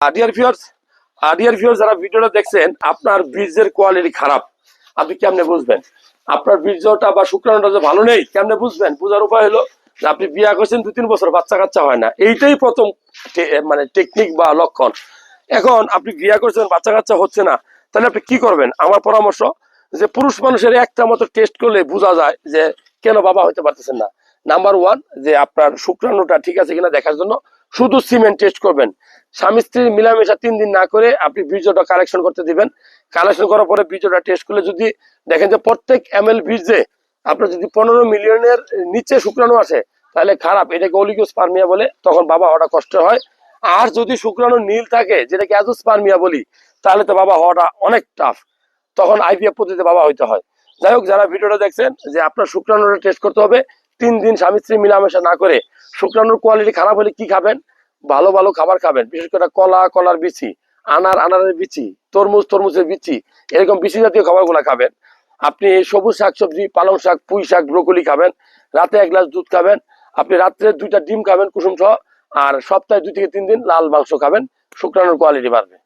Dear viewers যারা ভিডিওটা দেখছেন, আপনার বীজের কোয়ালিটি খারাপ, আপনি কেমনে বুঝবেন? আপনার বীর্যটা বা শুক্রাণুটা যে ভালো নেই, কেমনে বুঝবেন? বুঝার উপায় হলো যে আপনি বিয়ে করছেন 2-3 বছর, বাচ্চা কাচ্চা হয় না, এইটাই প্রথম মানে টেকনিক বা লক্ষণ। এখন আপনি বিয়ে করছেন, বাচ্চা কাচ্চা হচ্ছে না, তাহলে আপনি কি করবেন? আমার পরামর্শ যে পুরুষ মানুষের একটা মতো টেস্ট করলে বোঝা যায় যে কেন বাবা হতে পারতেছেন না। নাম্বার 1, যে আপনার শুক্রাণুটা ঠিক আছে কিনা দেখার জন্য শুধু সিমেন্ট টেস্ট করবেন। স্বামী স্ত্রীর মিলামেশা 3 দিন না করে আপনি বীর্যটা কালেকশন করতে দিবেন। কালেকশন করার পরে বীর্যটা টেস্ট করলে যদি দেখেন যে প্রত্যেক ml বীর্যে আপনার যদি 15 মিলিয়নের নিচে শুক্রাণু আসে, তাহলে খারাপ, এটাকে অলিগোস্পার্মিয়া বলে, তখন বাবা হওয়াটা কষ্ট হয়। আর যদি শুক্রাণু নীল থাকে, যেটাকে অ্যাজোস্পার্মিয়া বলি, তাহলে তো বাবা হওয়াটা অনেক টাফ, তখন আইভিএফ পদ্ধতিতে বাবা হইতে হয়। যাই হোক, যারা ভিডিওটা দেখছেন, যে আপনার শুক্রাণুটা টেস্ট করতে হবে 3 দিন স্বামী স্ত্রী মিলামেশা না করে। শুক্রাণুর কোয়ালিটি খারাপ হলে কি খাবেন? ভালো ভালো খাবার খাবেন, বিশেষ করে কলা, কলার বিচি, আনারের বিচি, তরমুজের বিচি, এরকম বিচি জাতীয় খাবারগুলো খাবেন। আপনি সবুজ শাকসবজি, পালং শাক, পুঁই শাক, ব্রোকলি খাবেন। রাতে 1 গ্লাস দুধ খাবেন। আপনি রাত্রে 2টা ডিম খাবেন কুসুম সহ। আর সপ্তাহে 2 থেকে 3 দিন লাল মাংস খাবেন। শুক্রাণুর কোয়ালিটি বাড়বে।